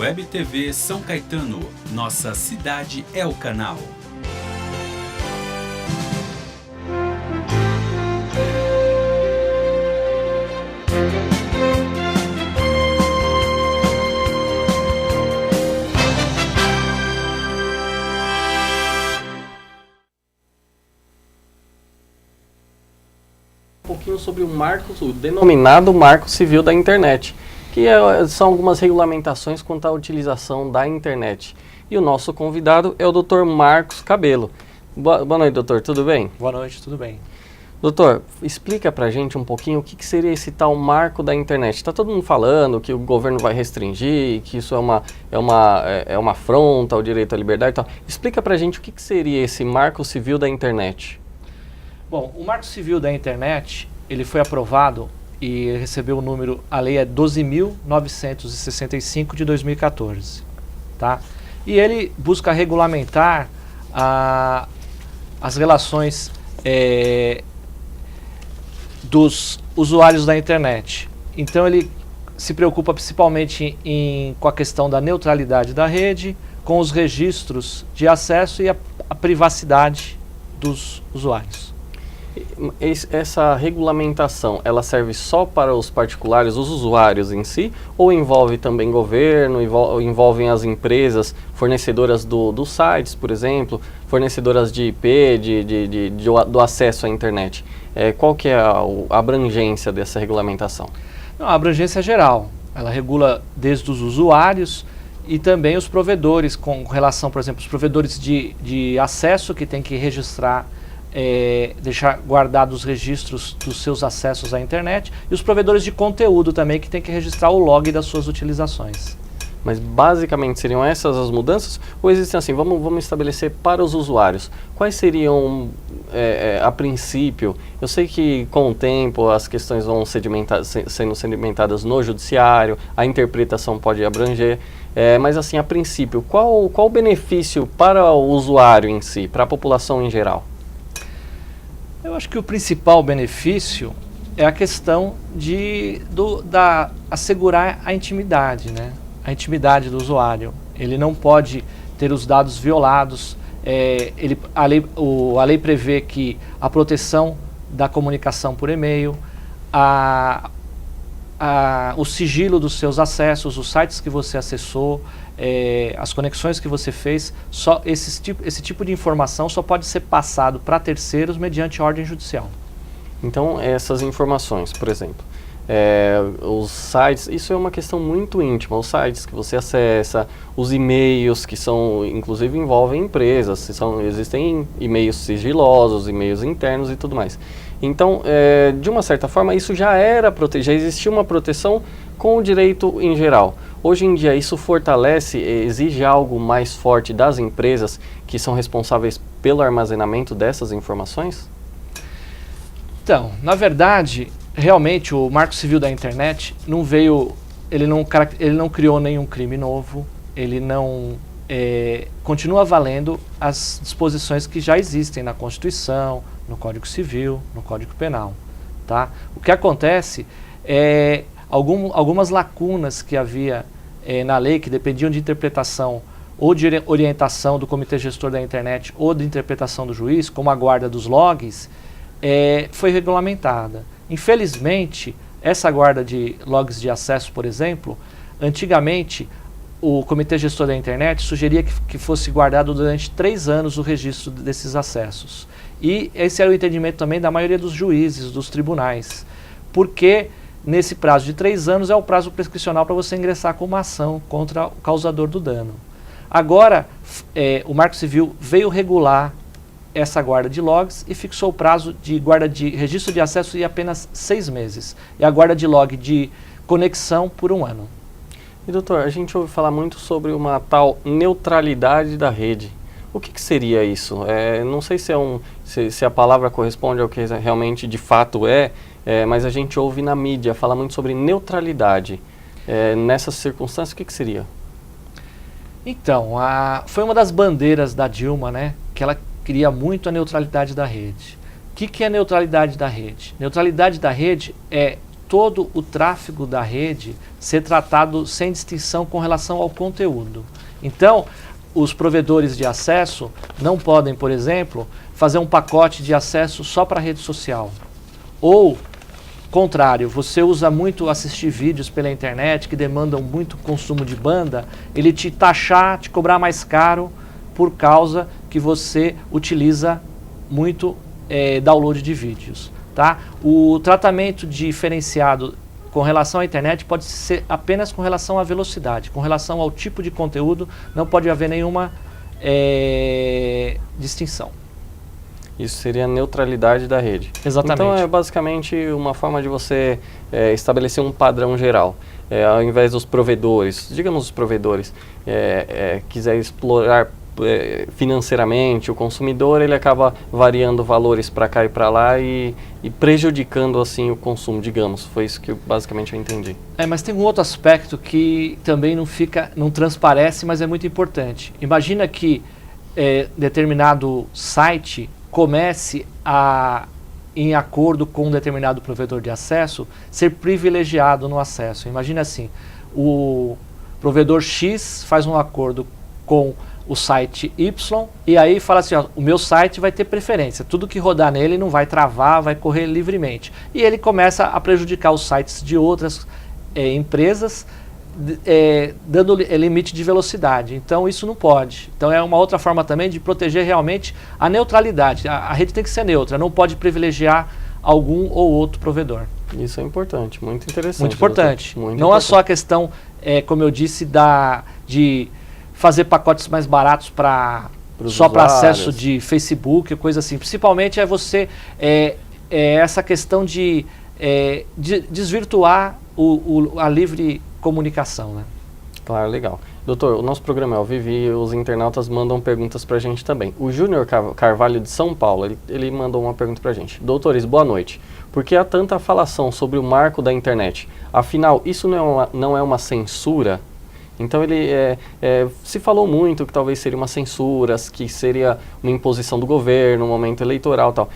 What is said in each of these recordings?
Web TV São Caetano, nossa cidade é o canal. Um pouquinho sobre o denominado Marco Civil da Internet, que são algumas regulamentações quanto à utilização da internet. E o nosso convidado é o Dr. Marcos Cabelo. Boa noite, doutor, tudo bem? Boa noite, tudo bem. Doutor, explica pra gente um pouquinho o que seria esse tal marco da internet. Está todo mundo falando que o governo vai restringir, que isso é uma afronta ao direito à liberdade e tal. Explica pra gente o que seria esse Marco Civil da Internet. Bom, o Marco Civil da Internet, ele foi aprovado e recebeu o número, a lei é 12.965 de 2014, tá? E ele busca regulamentar as relações dos usuários da internet. Então ele se preocupa principalmente com a questão da neutralidade da rede, com os registros de acesso e a privacidade dos usuários. Essa regulamentação, ela serve só para os particulares, os usuários em si, ou envolve também governo, envolvem as empresas fornecedoras dos sites, por exemplo, fornecedoras de IP, do acesso à internet? Qual que é a abrangência dessa regulamentação? Não, a abrangência é geral. Ela regula desde os usuários e também os provedores, com relação, por exemplo, os provedores de acesso que tem que registrar, deixar guardados os registros dos seus acessos à internet, e os provedores de conteúdo também, que tem que registrar o log das suas utilizações. Mas basicamente seriam essas as mudanças? Ou existem assim, vamos estabelecer para os usuários, quais seriam a princípio? Eu sei que com o tempo as questões vão sendo sedimentadas no judiciário, a interpretação pode abranger, mas assim, a princípio, qual o benefício para o usuário em si, para a população em geral? Eu acho que o principal benefício é a questão de assegurar a intimidade, né? A intimidade do usuário. Ele não pode ter os dados violados. A lei prevê que a proteção da comunicação por e-mail, o sigilo dos seus acessos, os sites que você acessou, as conexões que você fez, só esse tipo de informação só pode ser passado para terceiros mediante ordem judicial. Então, essas informações, por exemplo, os sites, isso é uma questão muito íntima, os sites que você acessa, os e-mails que são, inclusive envolvem empresas, existem e-mails sigilosos, e-mails internos e tudo mais. Então, de uma certa forma, isso já existia uma proteção com o direito em geral. Hoje em dia, isso fortalece, exige algo mais forte das empresas que são responsáveis pelo armazenamento dessas informações? Então, na verdade, realmente o Marco Civil da Internet ele não criou nenhum crime novo, ele não continua valendo as disposições que já existem na Constituição, no Código Civil, no Código Penal, tá? O que acontece é algumas lacunas que havia na lei, que dependiam de interpretação ou de orientação do Comitê Gestor da Internet ou de interpretação do juiz, como a guarda dos logs, foi regulamentada. Infelizmente, essa guarda de logs de acesso, por exemplo, antigamente o Comitê Gestor da Internet sugeria que fosse guardado durante 3 anos o registro desses acessos. E esse era o entendimento também da maioria dos juízes, dos tribunais, porque nesse prazo de 3 anos é o prazo prescricional para você ingressar com uma ação contra o causador do dano. Agora, o Marco Civil veio regular essa guarda de logs e fixou o prazo de guarda de registro de acesso em apenas 6 meses. E a guarda de log de conexão por 1 ano. E doutor, a gente ouve falar muito sobre uma tal neutralidade da rede. O que seria isso? Não sei se a palavra corresponde ao que realmente de fato mas a gente ouve na mídia falar muito sobre neutralidade. Nessas circunstâncias, o que seria? Então, foi uma das bandeiras da Dilma, né? Que ela queria muito a neutralidade da rede. O que é neutralidade da rede? Neutralidade da rede é todo o tráfego da rede ser tratado sem distinção com relação ao conteúdo. Então, os provedores de acesso não podem, por exemplo, fazer um pacote de acesso só para a rede social. Ou, contrário, você usa muito assistir vídeos pela internet que demandam muito consumo de banda, ele te taxar, te cobrar mais caro por causa que você utiliza muito download de vídeos. Tá? O tratamento diferenciado com relação à internet pode ser apenas com relação à velocidade, com relação ao tipo de conteúdo, não pode haver nenhuma distinção. Isso seria a neutralidade da rede. Exatamente. Então é basicamente uma forma de você estabelecer um padrão geral. Ao invés dos provedores, digamos os provedores, quiser explorar financeiramente o consumidor, ele acaba variando valores para cá e para lá e prejudicando assim o consumo, digamos. Foi isso que basicamente eu entendi. Mas tem um outro aspecto que também não transparece, mas é muito importante. Imagina que determinado site comece a, em acordo com um determinado provedor de acesso, ser privilegiado no acesso. Imagina assim, o provedor X faz um acordo com o site Y e aí fala assim, ó, o meu site vai ter preferência, tudo que rodar nele não vai travar, vai correr livremente. E ele começa a prejudicar os sites de outras empresas, dando limite de velocidade. Então isso não pode. Então é uma outra forma também de proteger realmente a neutralidade. A rede tem que ser neutra, não pode privilegiar algum ou outro provedor. Isso é importante, muito interessante. Muito importante. Muito não importante. é só a questão, como eu disse, de fazer pacotes mais baratos só para acesso de Facebook, coisa assim. Principalmente você essa questão de desvirtuar a livre comunicação, né? Claro, legal. Doutor, o nosso programa é ao vivo e os internautas mandam perguntas para a gente também. O Júnior Carvalho de São Paulo, ele mandou uma pergunta para a gente. Doutores, boa noite. Por que há tanta falação sobre o marco da internet? Afinal, isso não é uma censura? Então ele se falou muito que talvez seria uma censura, que seria uma imposição do governo, um momento eleitoral e tal.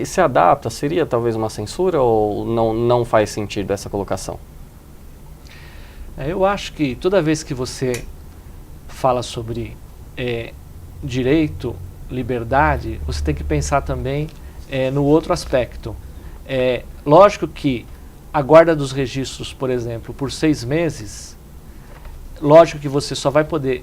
Se adapta? Seria talvez uma censura ou não faz sentido essa colocação? Eu acho que toda vez que você fala sobre direito, liberdade, você tem que pensar também no outro aspecto. Lógico que a guarda dos registros, por exemplo, por 6 meses, lógico que você só vai poder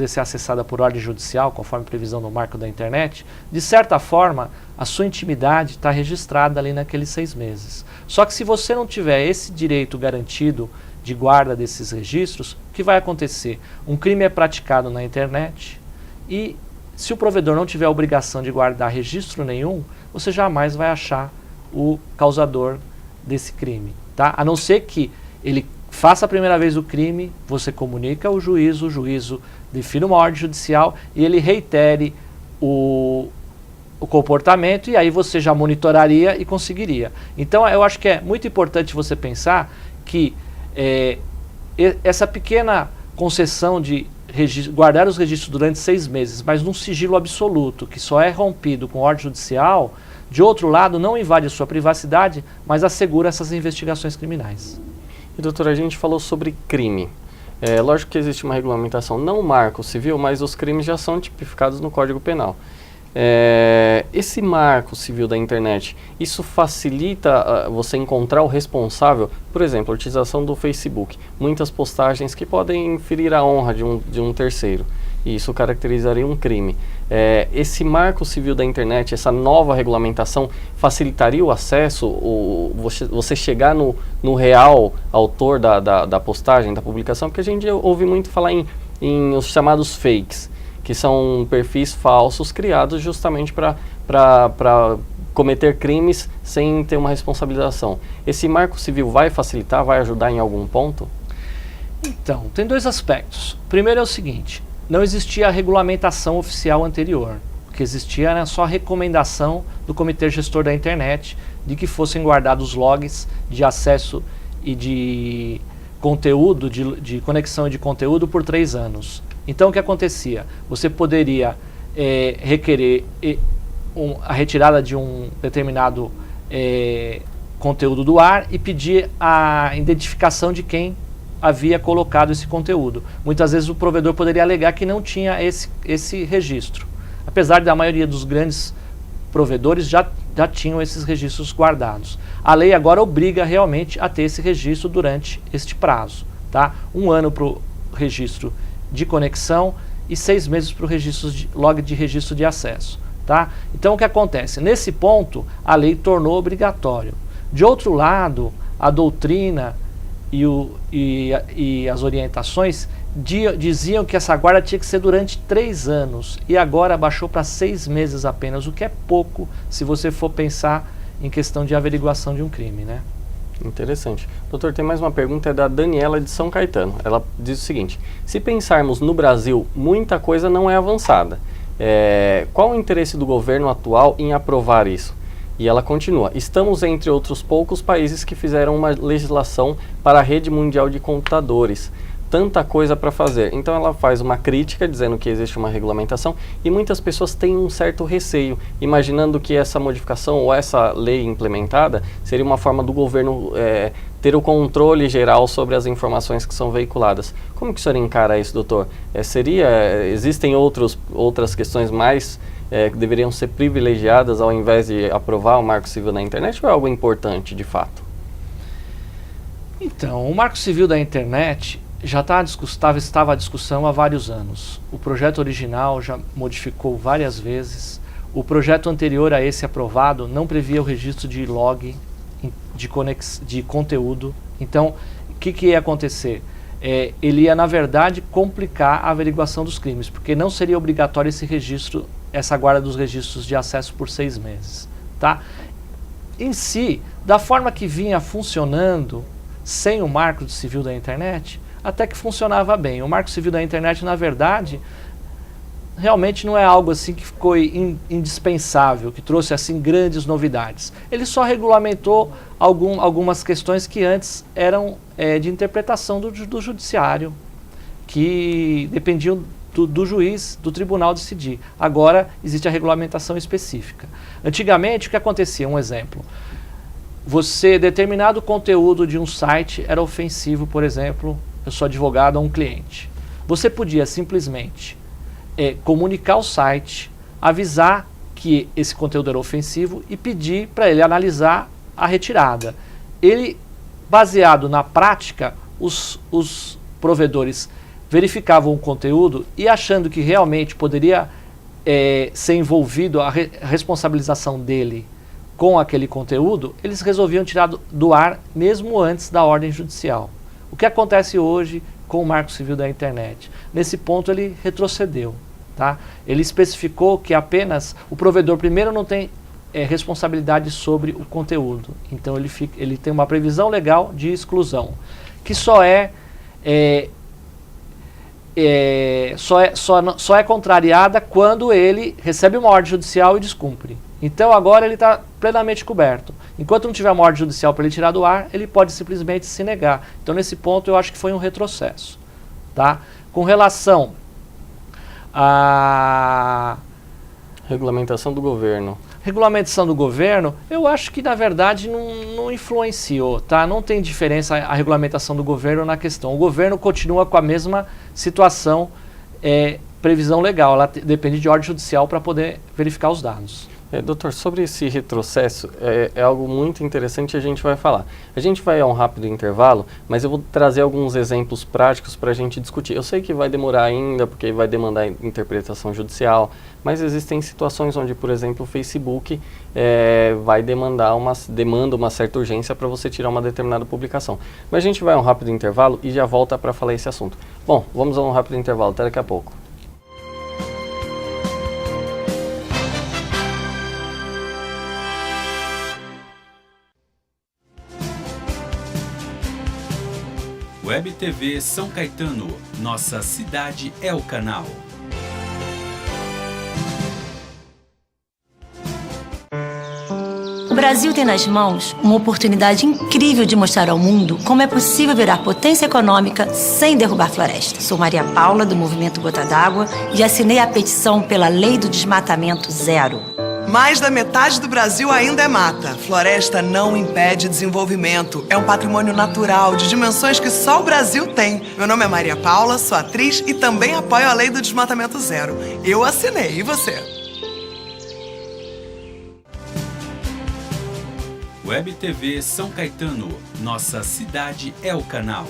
ser acessada por ordem judicial, conforme previsão no marco da internet. De certa forma, a sua intimidade está registrada ali naqueles 6 meses. Só que se você não tiver esse direito garantido de guarda desses registros, o que vai acontecer? Um crime é praticado na internet e se o provedor não tiver a obrigação de guardar registro nenhum, você jamais vai achar o causador desse crime, tá? A não ser que ele faça a primeira vez o crime, você comunica ao juízo, o juízo define uma ordem judicial e ele reitere o comportamento e aí você já monitoraria e conseguiria. Então eu acho que é muito importante você pensar que essa pequena concessão de guardar os registros durante 6 meses, mas num sigilo absoluto, que só é rompido com ordem judicial, de outro lado não invade a sua privacidade, mas assegura essas investigações criminais. E doutora, a gente falou sobre crime. Lógico que existe uma regulamentação, não o marco civil, mas os crimes já são tipificados no Código Penal. Esse marco civil da internet, isso facilita você encontrar o responsável? Por exemplo, a utilização do Facebook. Muitas postagens que podem ferir a honra de um terceiro. E isso caracterizaria um crime. Esse marco civil da internet, essa nova regulamentação, facilitaria o acesso, você chegar no real autor da postagem, da publicação? Porque a gente ouve muito falar em os chamados fakes, que são perfis falsos criados justamente para cometer crimes sem ter uma responsabilização. Esse marco civil vai facilitar, vai ajudar em algum ponto? Então, tem 2 aspectos. Primeiro é o seguinte, não existia a regulamentação oficial anterior. O que existia era só a recomendação do Comitê Gestor da Internet de que fossem guardados logs de acesso e de conteúdo, de conexão e de conteúdo por 3 anos. Então o que acontecia? Você poderia requerer a retirada de um determinado conteúdo do ar e pedir a identificação de quem havia colocado esse conteúdo. Muitas vezes o provedor poderia alegar que não tinha esse registro, apesar da maioria dos grandes provedores já tinham esses registros guardados. A lei agora obriga realmente a ter esse registro durante este prazo, tá? 1 ano para o registro de conexão e 6 meses para o log de registro de acesso, tá? Então o que acontece? Nesse ponto a lei tornou obrigatório. De outro lado, a doutrina e as orientações diziam que essa guarda tinha que ser durante 3 anos e agora baixou para 6 meses apenas, o que é pouco se você for pensar em questão de averiguação de um crime, né? Interessante. Doutor, tem mais uma pergunta, é da Daniela de São Caetano. Ela diz o seguinte: se pensarmos no Brasil, muita coisa não é avançada. Qual o interesse do governo atual em aprovar isso? E ela continua: estamos entre outros poucos países que fizeram uma legislação para a rede mundial de computadores. Tanta coisa para fazer. Então ela faz uma crítica dizendo que existe uma regulamentação e muitas pessoas têm um certo receio, imaginando que essa modificação ou essa lei implementada seria uma forma do governo ter o controle geral sobre as informações que são veiculadas. Como que o senhor encara isso, doutor? Existem outras questões mais que deveriam ser privilegiadas ao invés de aprovar o Marco Civil da Internet, ou é algo importante de fato? Então, o Marco Civil da Internet já estava à discussão há vários anos. O projeto original já modificou várias vezes. O projeto anterior a esse aprovado não previa o registro de log de conteúdo. Então, o que ia acontecer? Ele ia, na verdade, complicar a averiguação dos crimes, porque não seria obrigatório esse registro, essa guarda dos registros de acesso por 6 meses. Tá? Em si, da forma que vinha funcionando, sem o Marco Civil da Internet, até que funcionava bem. O Marco Civil da Internet, na verdade, realmente não é algo assim que ficou indispensável, que trouxe assim grandes novidades. Ele só regulamentou algumas questões que antes eram de interpretação do judiciário, que dependiam do juiz, do tribunal decidir. Agora existe a regulamentação específica. Antigamente, o que acontecia? Um exemplo. Determinado conteúdo de um site era ofensivo, por exemplo, eu sou advogado a um cliente. Você podia simplesmente comunicar ao site, avisar que esse conteúdo era ofensivo e pedir para ele analisar a retirada. Ele, baseado na prática, os provedores verificavam o conteúdo e, achando que realmente poderia ser envolvido a responsabilização dele com aquele conteúdo, eles resolviam tirar do ar mesmo antes da ordem judicial. O que acontece hoje com o Marco Civil da Internet? Nesse ponto ele retrocedeu. Tá? Ele especificou que apenas o provedor primeiro não tem responsabilidade sobre o conteúdo. Então ele tem uma previsão legal de exclusão, que só é contrariada quando ele recebe uma ordem judicial e descumpre. Então agora ele está plenamente coberto. Enquanto não tiver uma ordem judicial para ele tirar do ar, ele pode simplesmente se negar. Então nesse ponto eu acho que foi um retrocesso. Tá? Com relação à regulamentação do governo. Regulamentação do governo, eu acho que na verdade não influenciou, tá? Não tem diferença a regulamentação do governo na questão. O governo continua com a mesma situação, previsão legal, ela depende de ordem judicial para poder verificar os dados. Doutor, sobre esse retrocesso, é algo muito interessante, a gente vai falar. A gente vai a um rápido intervalo, mas eu vou trazer alguns exemplos práticos para a gente discutir. Eu sei que vai demorar ainda, porque vai demandar interpretação judicial, mas existem situações onde, por exemplo, o Facebook demanda uma certa urgência para você tirar uma determinada publicação. Mas a gente vai a um rápido intervalo e já volta para falar esse assunto. Bom, vamos a um rápido intervalo, até daqui a pouco. Web TV São Caetano, nossa cidade é o canal. O Brasil tem nas mãos uma oportunidade incrível de mostrar ao mundo como é possível virar potência econômica sem derrubar floresta. Sou Maria Paula, do Movimento Gota d'Água, e assinei a petição pela Lei do Desmatamento Zero. Mais da metade do Brasil ainda é mata. Floresta não impede desenvolvimento. É um patrimônio natural de dimensões que só o Brasil tem. Meu nome é Maria Paula, sou atriz e também apoio a lei do desmatamento zero. Eu assinei, e você? Web TV São Caetano, nossa cidade é o canal.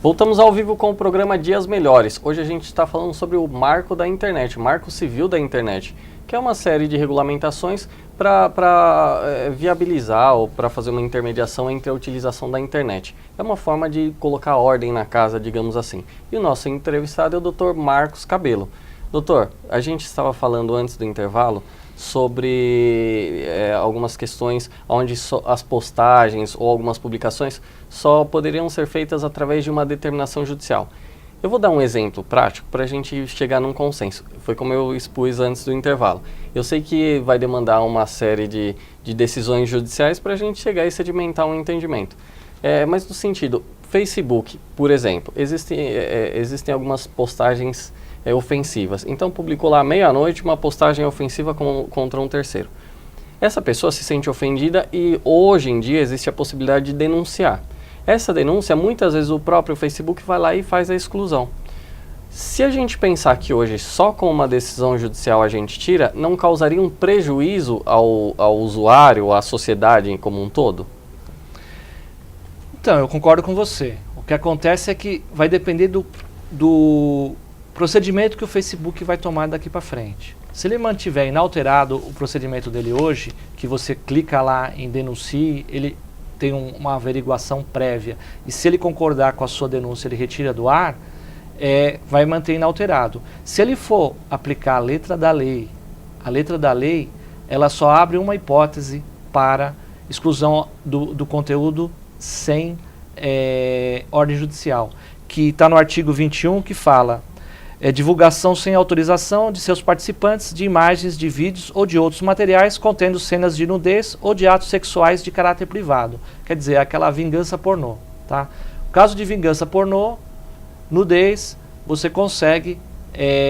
Voltamos ao vivo com o programa Dias Melhores. Hoje a gente está falando sobre o Marco da Internet, o Marco Civil da Internet, que é uma série de regulamentações para viabilizar ou para fazer uma intermediação entre a utilização da internet. É uma forma de colocar ordem na casa, digamos assim. E o nosso entrevistado é o Dr. Marcos Cabelo. Doutor, a gente estava falando antes do intervalo sobre algumas questões onde as postagens ou algumas publicações só poderiam ser feitas através de uma determinação judicial. Eu vou dar um exemplo prático para a gente chegar num consenso. Foi como eu expus antes do intervalo. Eu sei que vai demandar uma série de decisões judiciais para a gente chegar e sedimentar um entendimento. Mas no sentido, Facebook, por exemplo, existem algumas postagens ofensivas. Então publicou lá à meia-noite uma postagem ofensiva contra um terceiro. Essa pessoa se sente ofendida e hoje em dia existe a possibilidade de denunciar. Essa denúncia, muitas vezes o próprio Facebook vai lá e faz a exclusão. Se a gente pensar que hoje só com uma decisão judicial a gente tira, não causaria um prejuízo ao usuário, à sociedade como um todo? Então, eu concordo com você. O que acontece é que vai depender do procedimento que o Facebook vai tomar daqui para frente. Se ele mantiver inalterado o procedimento dele hoje, que você clica lá em denuncie, ele tem uma averiguação prévia, e se ele concordar com a sua denúncia, ele retira do ar, vai manter inalterado. Se ele for aplicar a letra da lei, ela só abre uma hipótese para exclusão do conteúdo sem ordem judicial, que está no artigo 21, que fala divulgação sem autorização de seus participantes de imagens, de vídeos ou de outros materiais contendo cenas de nudez ou de atos sexuais de caráter privado. Quer dizer, aquela vingança pornô. Tá? No caso de vingança pornô, nudez, você consegue,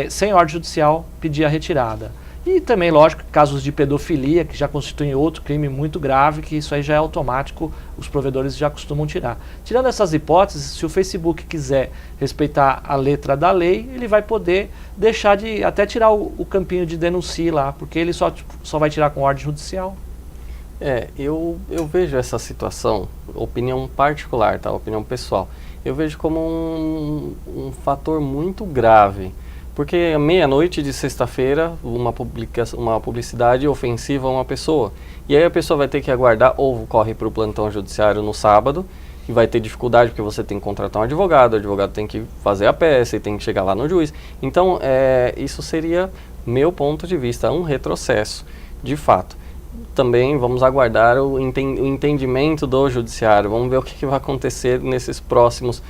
sem ordem judicial, pedir a retirada. E também, lógico, casos de pedofilia, que já constituem outro crime muito grave, que isso aí já é automático, os provedores já costumam tirar. Tirando essas hipóteses, se o Facebook quiser respeitar a letra da lei, ele vai poder deixar de até tirar o campinho de denuncie lá, porque ele só vai tirar com ordem judicial. Eu vejo essa situação, opinião particular, tá? Opinião pessoal, eu vejo como um fator muito grave. Porque à meia-noite de sexta-feira, uma publicidade ofensiva a uma pessoa. E aí a pessoa vai ter que aguardar, ou corre para o plantão judiciário no sábado, e vai ter dificuldade porque você tem que contratar um advogado, o advogado tem que fazer a peça e tem que chegar lá no juiz. Então, isso seria, meu ponto de vista, um retrocesso, de fato. Também vamos aguardar o entendimento do judiciário, vamos ver o que vai acontecer nesses próximos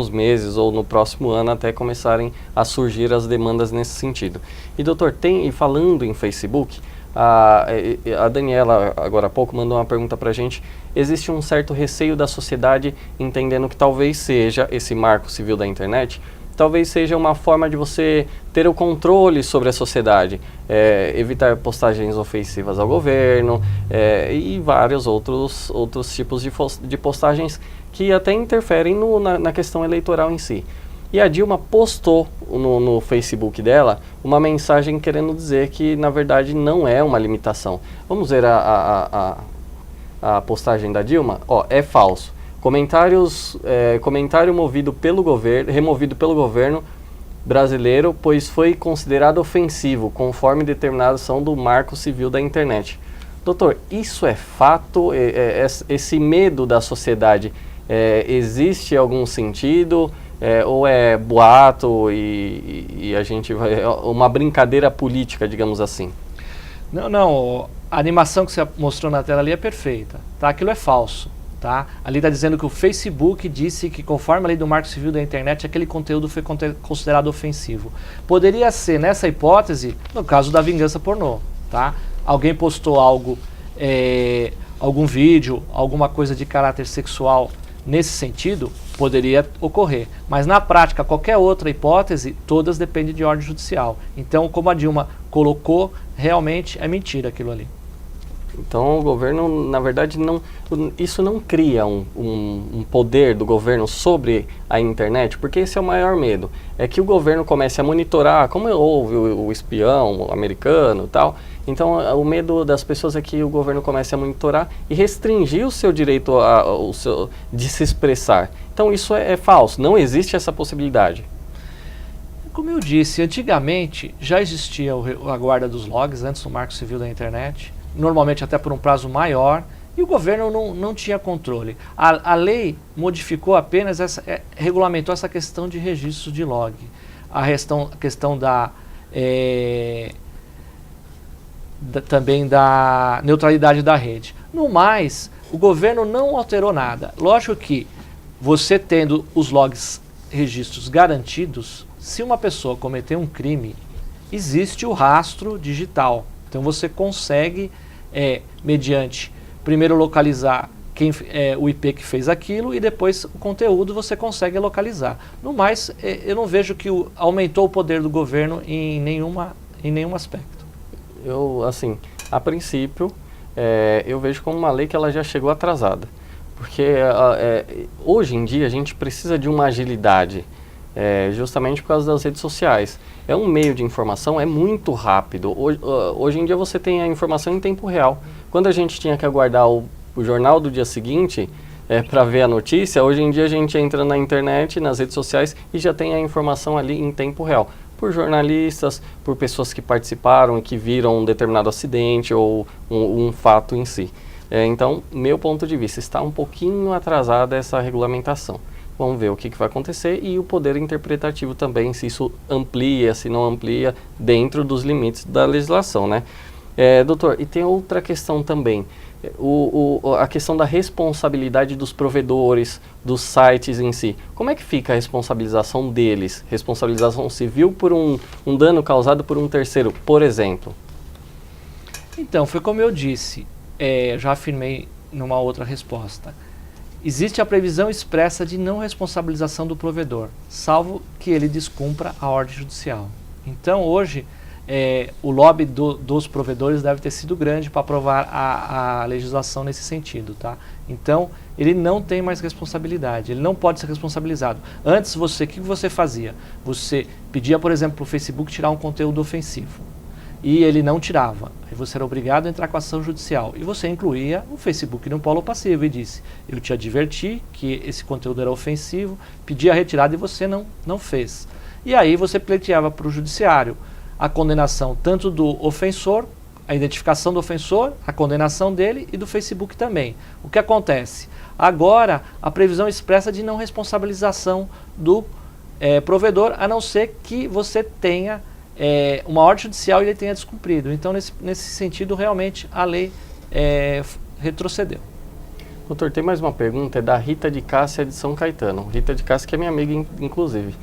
meses ou no próximo ano até começarem a surgir as demandas nesse sentido. E doutor, falando em Facebook, a Daniela agora há pouco mandou uma pergunta para a gente. Existe um certo receio da sociedade entendendo que talvez seja esse marco civil da internet, talvez seja uma forma de você ter o controle sobre a sociedade, evitar postagens ofensivas ao governo e vários outros tipos de postagens que até interferem na questão eleitoral em si. E a Dilma postou no Facebook dela uma mensagem querendo dizer que, na verdade, não é uma limitação. Vamos ver a postagem da Dilma? É falso. Comentário removido pelo governo brasileiro, pois foi considerado ofensivo, conforme determinação do Marco Civil da Internet. Doutor, isso é fato? Esse medo da sociedade existe algum sentido? Ou é boato e a gente vai... uma brincadeira política, digamos assim? Não. A animação que você mostrou na tela ali é perfeita. Tá? Aquilo é falso. Tá? Ali está dizendo que o Facebook disse que, conforme a lei do Marco Civil da Internet, aquele conteúdo foi considerado ofensivo. Poderia ser, nessa hipótese, no caso da vingança pornô. Tá? Alguém postou algo, algum vídeo, alguma coisa de caráter sexual nesse sentido, poderia ocorrer. Mas na prática, qualquer outra hipótese, todas dependem de ordem judicial. Então, como a Dilma colocou, realmente é mentira aquilo ali. Então o governo, na verdade, isso não cria um poder do governo sobre a internet, porque esse é o maior medo. É que o governo comece a monitorar, como houve o espião americano e tal. Então o medo das pessoas é que o governo comece a monitorar e restringir o seu direito de se expressar. Então isso é falso, não existe essa possibilidade. Como eu disse, antigamente já existia a guarda dos logs, antes do Marco Civil da Internet, normalmente até por um prazo maior, e o governo não tinha controle. A lei modificou apenas, regulamentou essa questão de registro de log, a questão também da neutralidade da rede. No mais, o governo não alterou nada. Lógico que você tendo os logs, registros garantidos, se uma pessoa cometer um crime, existe o rastro digital. Então você consegue, mediante, primeiro localizar o IP que fez aquilo e depois o conteúdo você consegue localizar. No mais, eu não vejo que aumentou o poder do governo em nenhum aspecto. A princípio, eu vejo como uma lei que ela já chegou atrasada. Porque hoje em dia a gente precisa de uma agilidade, justamente por causa das redes sociais. É um meio de informação, é muito rápido. Hoje em dia você tem a informação em tempo real. Quando a gente tinha que aguardar o jornal do dia seguinte para ver a notícia, hoje em dia a gente entra na internet, nas redes sociais e já tem a informação ali em tempo real. Por jornalistas, por pessoas que participaram e que viram um determinado acidente ou um fato em si. Então, meu ponto de vista, está um pouquinho atrasada essa regulamentação. Vamos ver o que vai acontecer e o poder interpretativo também, se isso amplia, se não amplia, dentro dos limites da legislação, né? Doutor, e tem outra questão também, a questão da responsabilidade dos provedores, dos sites em si. Como é que fica a responsabilização deles? Responsabilização civil por um dano causado por um terceiro, por exemplo? Então, foi como eu disse, já afirmei numa outra resposta. Existe a previsão expressa de não responsabilização do provedor, salvo que ele descumpra a ordem judicial. Então, hoje, o lobby dos provedores deve ter sido grande para aprovar a legislação nesse sentido, tá? Então, ele não tem mais responsabilidade, ele não pode ser responsabilizado. Antes, o que você fazia? Você pedia, por exemplo, para o Facebook tirar um conteúdo ofensivo. E ele não tirava. Aí você era obrigado a entrar com a ação judicial. E você incluía o Facebook no polo passivo e disse, eu te adverti que esse conteúdo era ofensivo, pedi a retirada e você não fez. E aí você pleiteava para o judiciário a condenação tanto do ofensor, a identificação do ofensor, a condenação dele e do Facebook também. O que acontece? Agora, a previsão expressa de não responsabilização do provedor, a não ser que você tenha uma ordem judicial e ele tenha descumprido. Então, nesse sentido, realmente, a lei retrocedeu. Doutor, tem mais uma pergunta, é da Rita de Cássia de São Caetano. Rita de Cássia, que é minha amiga, inclusive.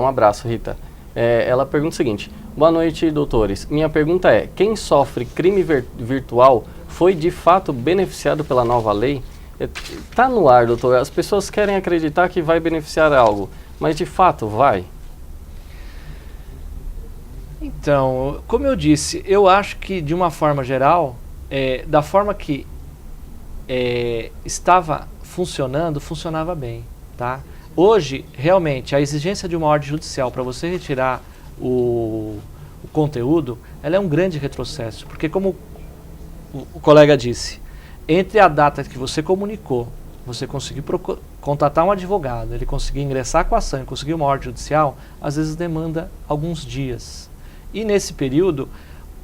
Um abraço, Rita. Ela pergunta o seguinte: boa noite, doutores. Minha pergunta é, quem sofre crime virtual foi de fato beneficiado pela nova lei? Está no ar, doutor. As pessoas querem acreditar que vai beneficiar algo, mas de fato vai? Então, como eu disse, eu acho que de uma forma geral, da forma que estava funcionando, funcionava bem, tá? Hoje, realmente, a exigência de uma ordem judicial para você retirar o conteúdo, ela é um grande retrocesso, porque como o colega disse, entre a data que você comunicou, você conseguir contatar um advogado, ele conseguir ingressar com a ação e conseguir uma ordem judicial, às vezes demanda alguns dias. E nesse período,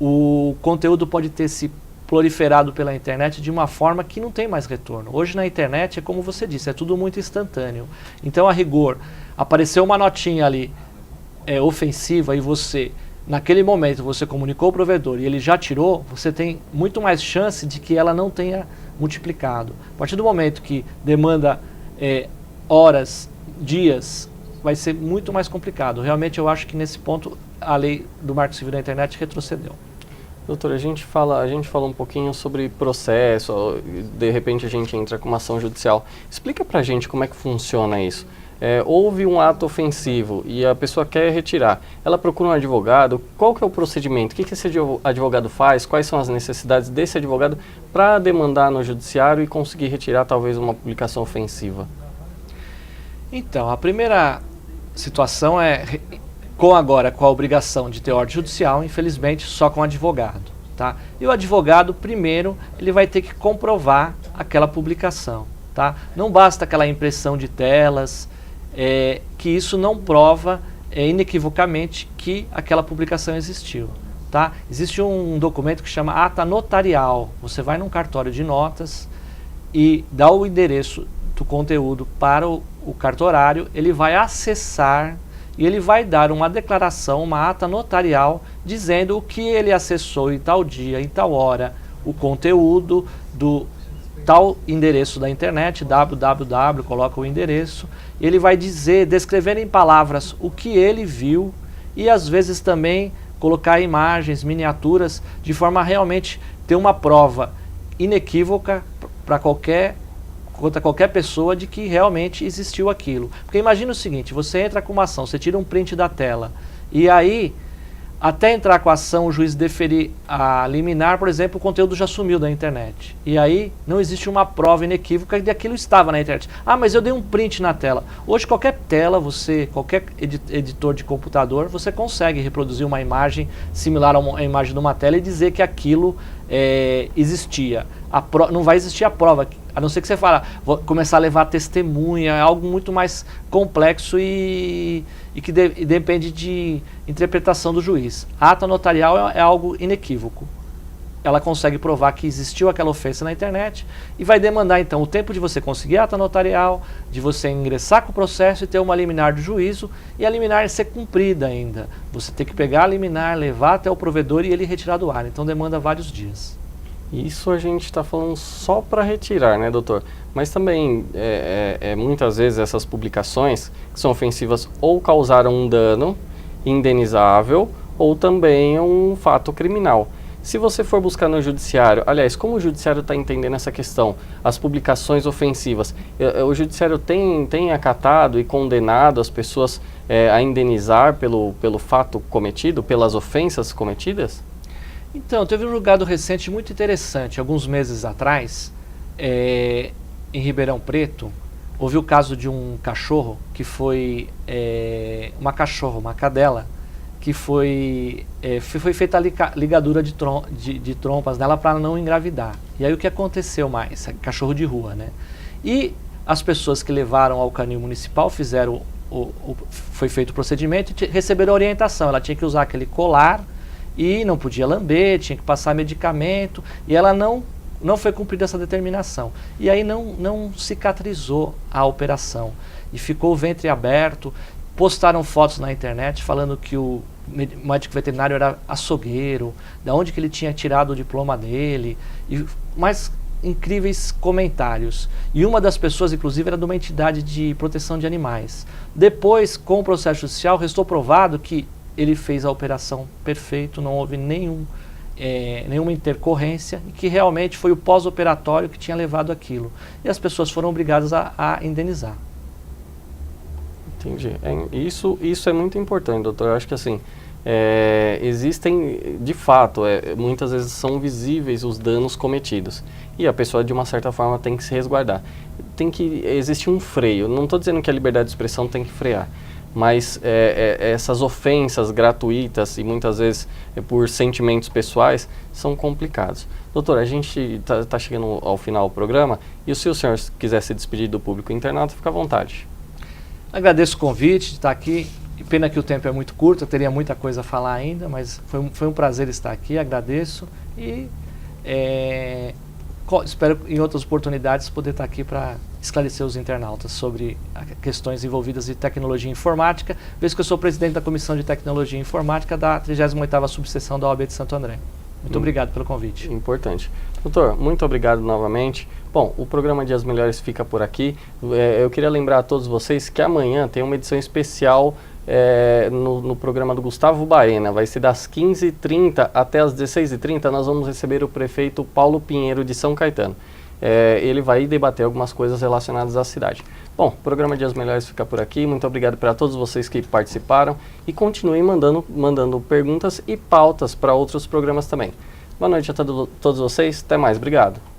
o conteúdo pode ter se proliferado pela internet de uma forma que não tem mais retorno. Hoje na internet é como você disse, é tudo muito instantâneo. Então, a rigor, apareceu uma notinha ali ofensiva e você, naquele momento, você comunicou ao provedor e ele já tirou, você tem muito mais chance de que ela não tenha multiplicado. A partir do momento que demanda horas, dias, vai ser muito mais complicado. Realmente eu acho que nesse ponto a lei do Marco Civil da Internet retrocedeu. Doutor, a gente falou um pouquinho sobre processo, de repente a gente entra com uma ação judicial. Explica pra gente como é que funciona isso. Houve um ato ofensivo e a pessoa quer retirar. Ela procura um advogado. Qual que é o procedimento? O que esse advogado faz? Quais são as necessidades desse advogado para demandar no judiciário e conseguir retirar talvez uma publicação ofensiva? Então, a primeira situação é, com a obrigação de ter ordem judicial, infelizmente só com advogado, tá? E o advogado, primeiro, ele vai ter que comprovar aquela publicação, tá? Não basta aquela impressão de telas, que isso não prova inequivocamente que aquela publicação existiu, tá? Existe um documento que chama ata notarial. Você vai num cartório de notas e dá o endereço do conteúdo para o cartorário, ele vai acessar e ele vai dar uma declaração, uma ata notarial, dizendo o que ele acessou em tal dia, em tal hora, o conteúdo do tal endereço da internet, www, coloca o endereço, ele vai dizer, descrever em palavras o que ele viu e às vezes também colocar imagens, miniaturas, de forma a realmente ter uma prova inequívoca contra qualquer pessoa de que realmente existiu aquilo. Porque imagina o seguinte, você entra com uma ação, você tira um print da tela, e aí, até entrar com a ação, o juiz deferir a liminar, por exemplo, o conteúdo já sumiu da internet. E aí, não existe uma prova inequívoca de que aquilo estava na internet. Ah, mas eu dei um print na tela. Hoje, qualquer tela, qualquer editor de computador, você consegue reproduzir uma imagem similar a uma imagem de uma tela e dizer que aquilo existia. Não vai existir a prova, a não ser que você fale, vou começar a levar testemunha, é algo muito mais complexo e que depende de interpretação do juiz. A ata notarial é algo inequívoco. Ela consegue provar que existiu aquela ofensa na internet e vai demandar então o tempo de você conseguir a ata notarial, de você ingressar com o processo e ter uma liminar do juízo e a liminar ser cumprida ainda. Você tem que pegar a liminar, levar até o provedor e ele retirar do ar. Então demanda vários dias. Isso a gente está falando só para retirar, né, doutor? Mas também, muitas vezes, essas publicações que são ofensivas ou causaram um dano indenizável ou também um fato criminal. Se você for buscar no judiciário, aliás, como o judiciário está entendendo essa questão, as publicações ofensivas, o judiciário tem acatado e condenado as pessoas a indenizar pelo fato cometido, pelas ofensas cometidas? Então, teve um julgado recente muito interessante. Alguns meses atrás, em Ribeirão Preto, houve o caso de um cachorro que foi, uma cadela, que foi feita a ligadura de trompas nela para não engravidar. E aí o que aconteceu mais? Cachorro de rua, né? E as pessoas que levaram ao canil municipal foi feito o procedimento e receberam a orientação. Ela tinha que usar aquele colar e não podia lamber, tinha que passar medicamento, e ela não foi cumprida essa determinação. E aí não cicatrizou a operação, e ficou o ventre aberto. Postaram fotos na internet falando que o médico veterinário era açougueiro, da onde que ele tinha tirado o diploma dele, e mais incríveis comentários. E uma das pessoas, inclusive, era de uma entidade de proteção de animais. Depois, com o processo judicial, restou provado que ele fez a operação perfeito, não houve nenhuma intercorrência e que realmente foi o pós-operatório que tinha levado aquilo. E as pessoas foram obrigadas a indenizar. Entendi. Isso é muito importante, doutor. Eu acho que assim, existem, de fato, muitas vezes são visíveis os danos cometidos. E a pessoa, de uma certa forma, tem que se resguardar. Tem que existir um freio. Não estou dizendo que a liberdade de expressão tem que frear. Mas essas ofensas gratuitas e muitas vezes por sentimentos pessoais são complicados. Doutor, a gente está chegando ao final do programa e se o senhor quiser se despedir do público internauta, fica à vontade. Agradeço o convite de estar aqui. Pena que o tempo é muito curto, eu teria muita coisa a falar ainda, mas foi um prazer estar aqui, agradeço e espero em outras oportunidades poder estar aqui para esclarecer os internautas sobre questões envolvidas em tecnologia informática, vez que eu sou presidente da Comissão de Tecnologia e Informática da 38ª Subseção da OAB de Santo André. Muito obrigado pelo convite. Importante. Doutor, muito obrigado novamente. Bom, o programa Dias Melhores fica por aqui. Eu queria lembrar a todos vocês que amanhã tem uma edição especial no programa do Gustavo Baena. Vai ser das 15h30 até as 16h30. Nós vamos receber o prefeito Paulo Pinheiro de São Caetano. Ele vai debater algumas coisas relacionadas à cidade. Bom, o programa Dias Melhores fica por aqui. Muito obrigado para todos vocês que participaram e continuem mandando perguntas e pautas para outros programas também. Boa noite a todos vocês. Até mais. Obrigado.